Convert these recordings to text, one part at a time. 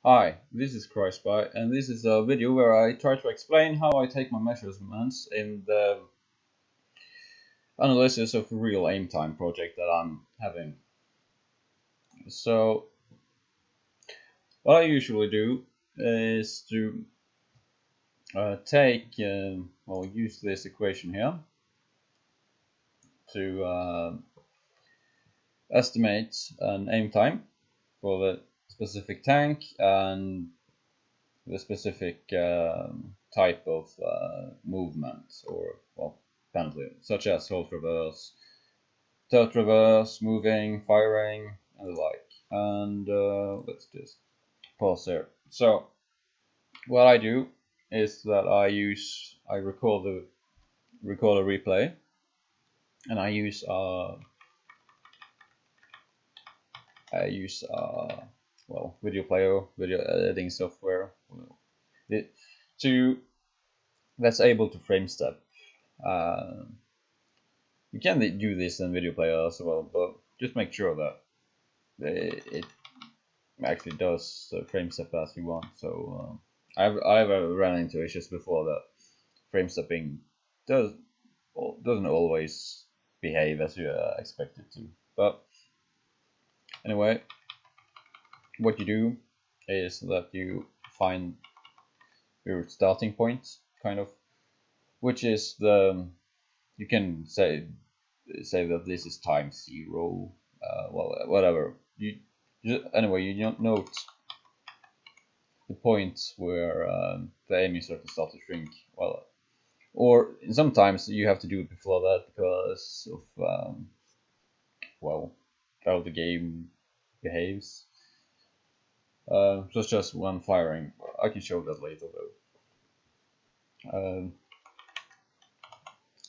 Hi, this is CrySpy, and this is a video where I try to explain how I take my measurements in the analysis of a real aim time project that I'm having. So, what I usually do is to use this equation here to estimate an aim time for the specific tank and the specific type of movement or penalty, such as hold reverse, tilt reverse, moving, firing, and the like. And let's just pause there. So what I do is that I record a replay, and I use video player, video editing software to that's able to frame step. You can do this in video player as well, but just make sure that it actually does frame step as you want. So I've run into issues before that frame stepping doesn't always behave as you expect it to. But anyway, what you do is that you find your starting point, kind of, which is you can say that this is time 0. Whatever. Anyway, you note the point where the aiming circle starts to shrink. Or sometimes you have to do it before that because of how the game behaves. So it's just one firing. I can show that later though.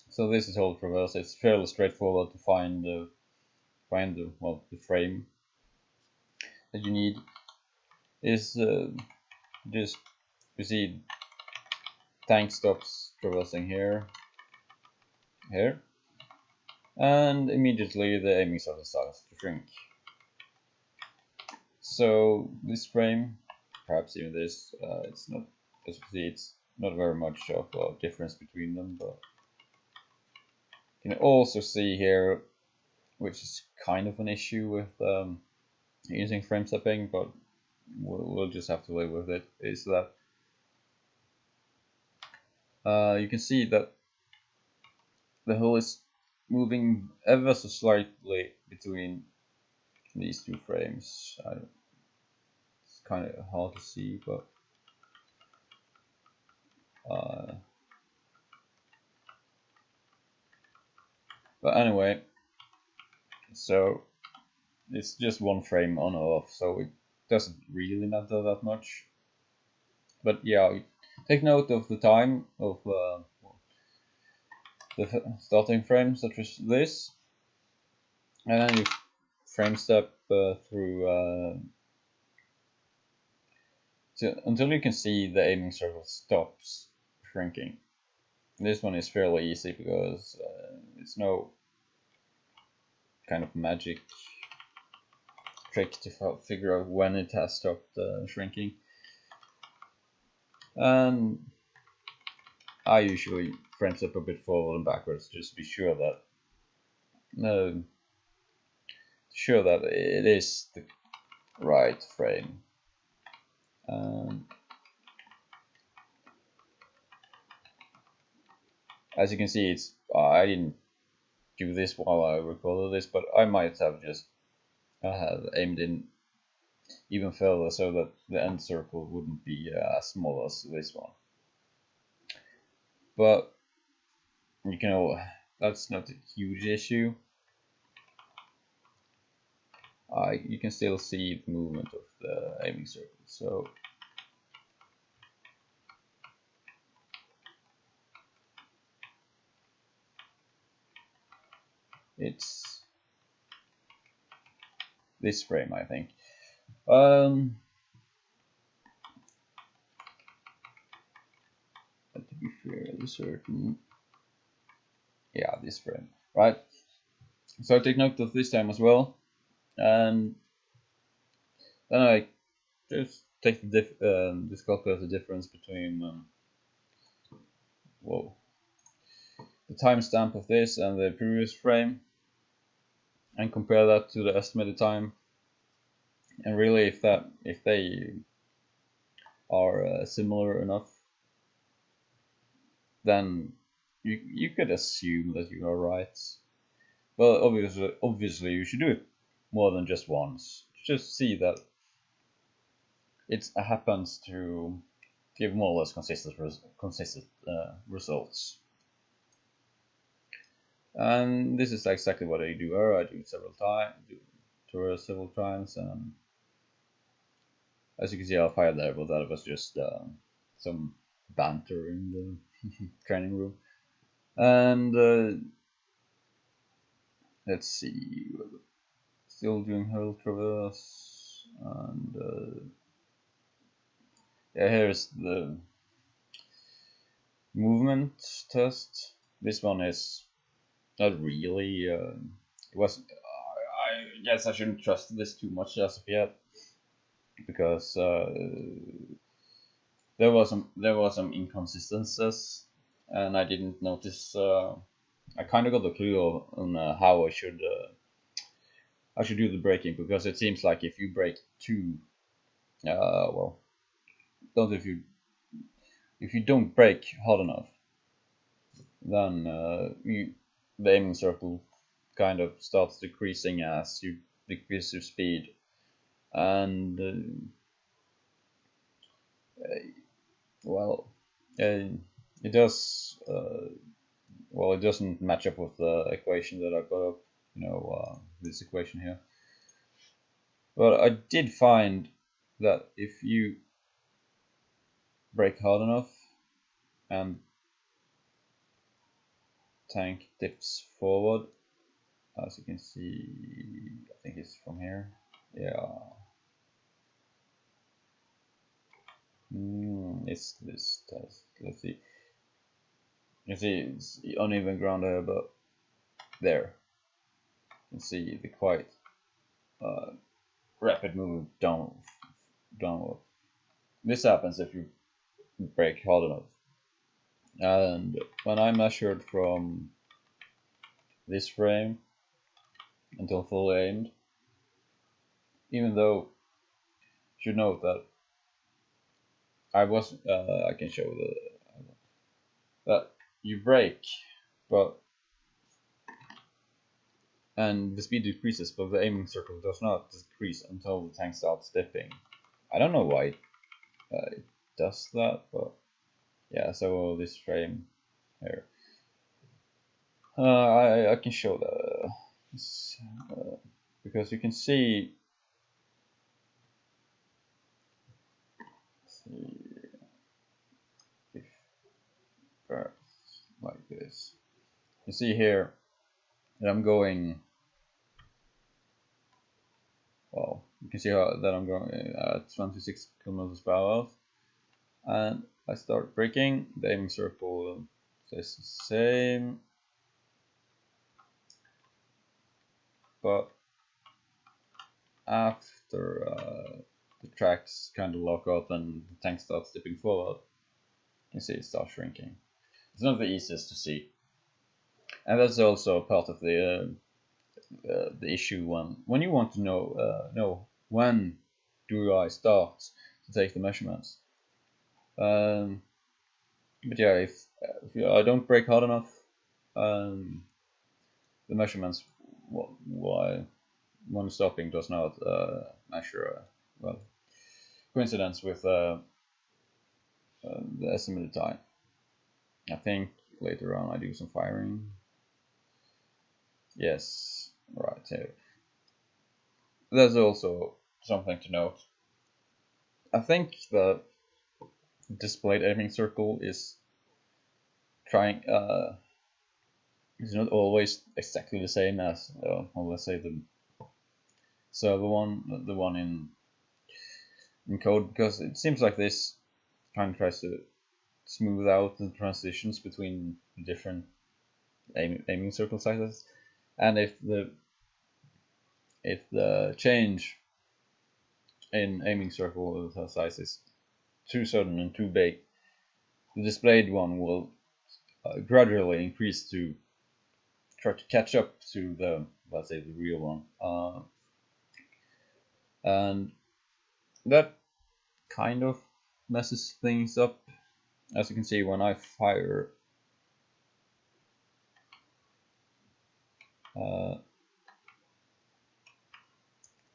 So this is hold reverse. It's fairly straightforward to find the frame that you need. Is just you see tank stops traversing here, and immediately the aiming circle starts to shrink. So this frame, perhaps even this, it's not, as you see, it's not very much of a difference between them, but you can also see here, which is kind of an issue with using frame stepping, but we'll just have to live with it, is that you can see that the hull is moving ever so slightly between these two frames. It's kind of hard to see, but anyway, so it's just one frame on or off, so it doesn't really matter that much. But yeah, take note of the time of the starting frame, such as this, and then you frame step through until you can see the aiming circle stops shrinking. This one is fairly easy because it's no kind of magic trick to figure out when it has stopped shrinking. And I usually frame step a bit forward and backwards just to be sure that it is the right frame. As you can see, it's I didn't do this while I recorded this, but I might have just aimed in even further so that the end circle wouldn't be as small as this one. But that's not a huge issue. You can still see the movement of the aiming circle. So it's this frame, I think. To be fairly certain, yeah, this frame, right? So I take note of this time as well, and then I just take the just calculate the difference between whoa, the timestamp of this and the previous frame, and compare that to the estimated time. And really, if they are similar enough, then you could assume that you are right. Well, obviously you should do it more than just once. Just see that it happens to give more or less consistent results. And this is exactly what I do. I do it several times, and as you can see, I fired there, but that was just some banter in the training room. And let's see, still doing hurl traverse, and yeah, here's the movement test. This one is not really. It was. I guess I shouldn't trust this too much as of yet, because there was some inconsistencies, and I didn't notice. I kind of got a clue on how I should do the braking, because it seems like if you brake too, well, if you don't brake hard enough, then the aiming circle kind of starts decreasing as you decrease your speed, and well, it does. Well, it doesn't match up with the equation that I got up. This equation here. But I did find that if you brake hard enough and tank dips forward, as you can see, I think it's from here. Yeah. It's this test. Let's see. You see, it's uneven ground there, but there. You can see the quite rapid move downward. This happens if you brake hard enough. And when I measured from this frame until full aimed, even though you should note that I can show that you brake, and the speed decreases, but the aiming circle does not decrease until the tank starts dipping. I don't know why it does that, but yeah. So this frame here, I can show that because you can see. If like this, you see here that I'm going. Well, you can see that I'm going at 26 kilometers per hour, and I start braking. The aiming circle says the same, but after the tracks kind of lock up and the tank starts dipping forward, you can see it starts shrinking. It's not the easiest to see, and that's also part of the issue when you want to know when do I start to take the measurements. But yeah, if I don't brake hard enough, the measurements when stopping does not measure well, coincidence with the estimated time. I think later on I do some firing. Yes, right here. There's also something to note. I think the displayed aiming circle is not always exactly the same as well, let's say the server one, the one in code, because it seems like this kind of tries to smooth out the transitions between different aiming circle sizes, and if the change in aiming circle size is too sudden and too big, the displayed one will gradually increase to try to catch up to the, let's say, the real one, and that kind of messes things up. As you can see, when I fire,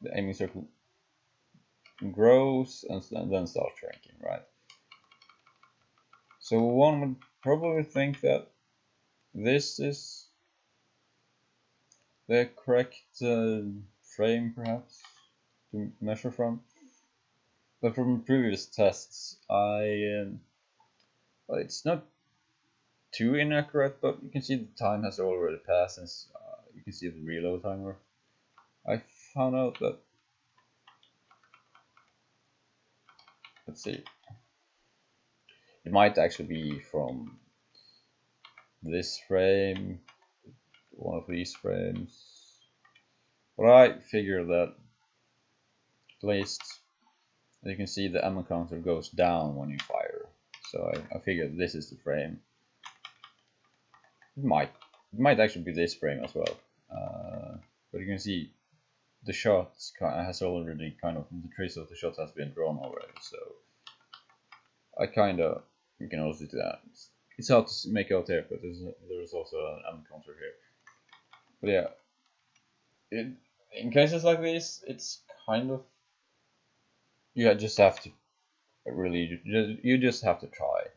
the aiming circle grows and then starts shrinking, right? So one would probably think that this is the correct frame, perhaps, to measure from. But from previous tests, well, it's not too inaccurate, but you can see the time has already passed since you can see the reload timer. I found out that, let's see, it might actually be from this frame, one of these frames, but I figure that at least you can see the ammo counter goes down when you fire, so I figured this is the frame. It might actually be this frame as well, but you can see the shot has already the trace of the shot has been drawn already, so you can also do that. It's hard to make out here, but there's also an ammo counter here. But yeah, in cases like this, it's you just have to you just have to try.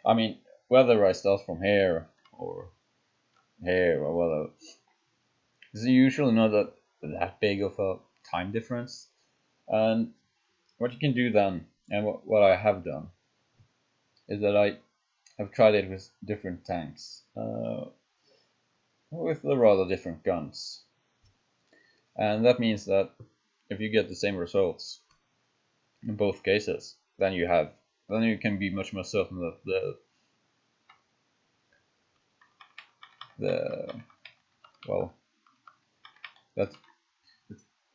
I mean, whether I start from here or here or whether, it's usually not that big of a time difference. And what you can do then, and what I have done, is that I have tried it with different tanks, with rather different guns. And that means that if you get the same results in both cases, then you can be much more certain that that the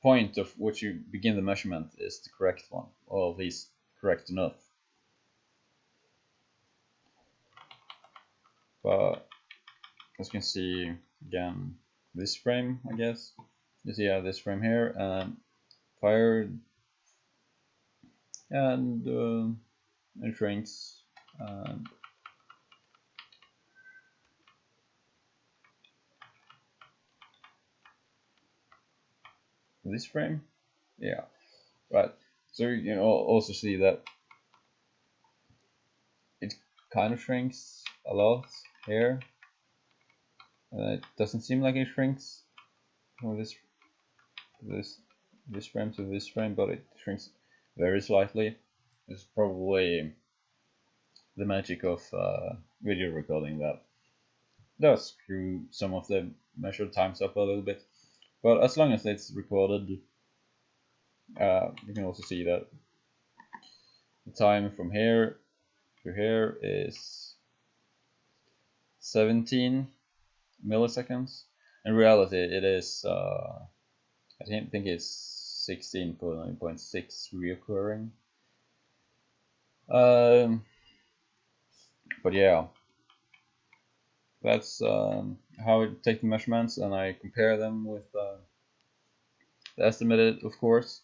point of which you begin the measurement is the correct one, or at least correct enough. But as you can see, again, this frame, I guess, you see this frame here, and fired, and it shrinks, and this frame, yeah, right. So you can also see that it kind of shrinks a lot here. It doesn't seem like it shrinks from this frame to this frame, but it shrinks very slightly. It's probably the magic of video recording that does screw some of the measured times up a little bit. But as long as it's recorded, you can also see that the time from here to here is 17 milliseconds. In reality, it is I think it's 16.6 reoccurring. But yeah, that's how I take the measurements, and I compare them with the estimated, of course.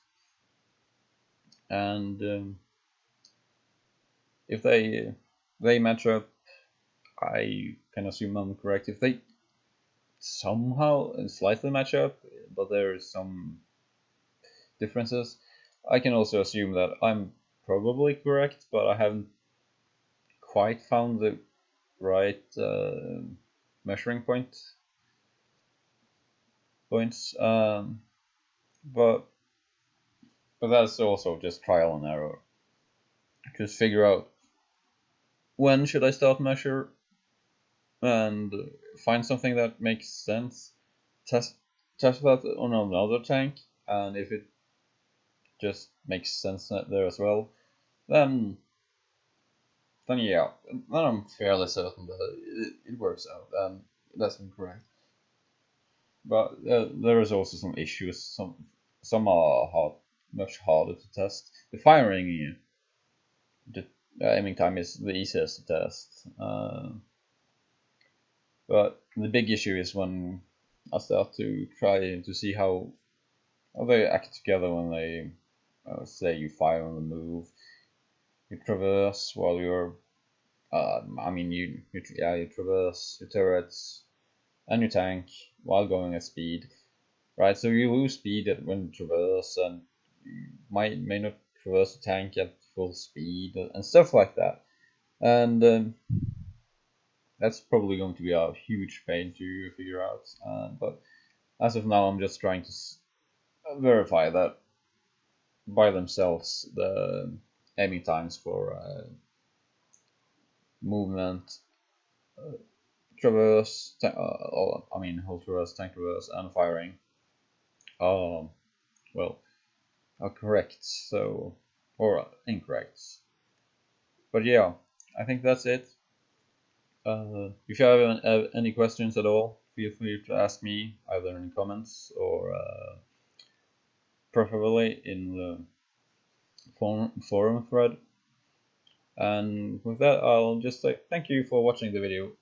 And if they match up, I can assume I'm correct. If they somehow slightly match up, but there is some differences, I can also assume that I'm probably correct, but I haven't quite found the right measuring points. But that's also just trial and error. Just figure out when should I start measure, and find something that makes sense. Test that on another tank, and if it just makes sense there as well, then yeah, then I'm fairly certain that it works out, and that's incorrect. But there is also some issues some are much harder to test. The firing, the aiming time is the easiest to test. But the big issue is when I start to try to see how they act together when they, say you fire on the move, you traverse while you're, you traverse your turrets and your tank while going at speed, right? So you lose speed when you traverse, and you may not traverse the tank at full speed and stuff like that. And that's probably going to be a huge pain to figure out. But as of now, I'm just trying to verify that by themselves the aiming times for movement, traverse, whole traverse, tank traverse, and firing are, well, are correct. So, or incorrect. But yeah, I think that's it. If you have any questions at all, feel free to ask me either in comments or preferably in the forum thread. And with that, I'll just say thank you for watching the video.